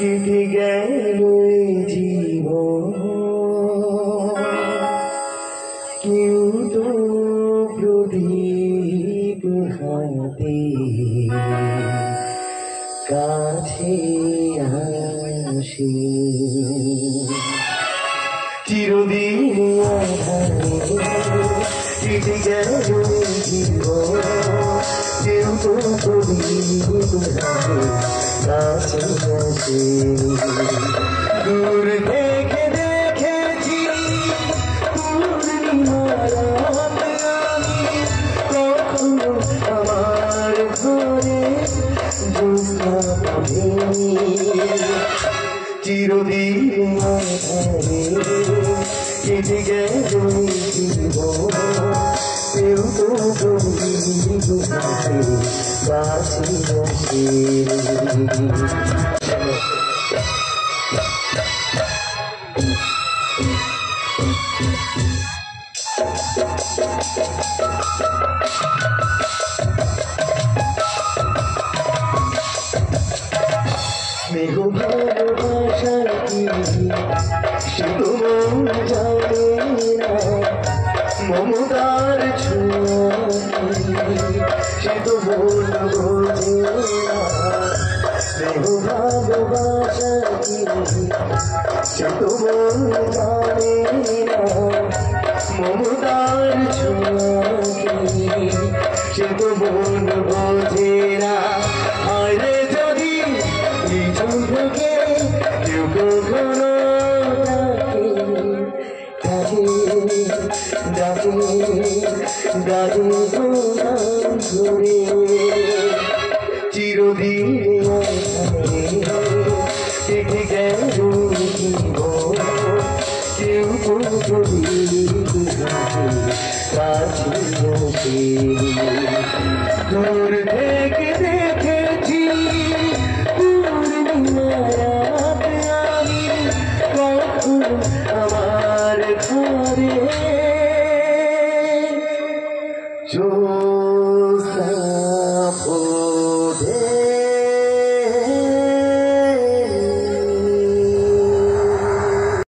কেটে গেল জীবন, কেউ তো প্রদীপ হাতে কাছে আসে। চিরদিন আধারে কেটে গেল জীবন, কেউ তো প্রদীপ হাতে কাছে আসে। দূর থেকে দেখেছি পূর্ণিমার রাত আমি, কখনো আমার ঘরে জ্যোৎস্না ভাবেনি। চিরদিন আধারে কেটে গেল জীবন, কেউ তো প্রদীপ হাতে কাছে আসে। স্নেহ ভালোবাসা কি সে তো মন জানে না, মমতার ছোঁয়া সে তো মন বোঝে না। স্নেহ ভালোবাসা কি সে তো মন জানে না, মমতার ছোঁয়া সে তো মন বোঝে না। আরে যদি এই চোখে কেউ কখনো ডাকে ডাকে ডাকে নাম ধরে, চিরদিন কেটে গেল জীবন, কেউ তো প্রদীপ কাছে আসে। দূর থেকে দেখেছি পূর্ণিমার রাত আমি, কখনো আমার ঘরে জ্যোৎস্না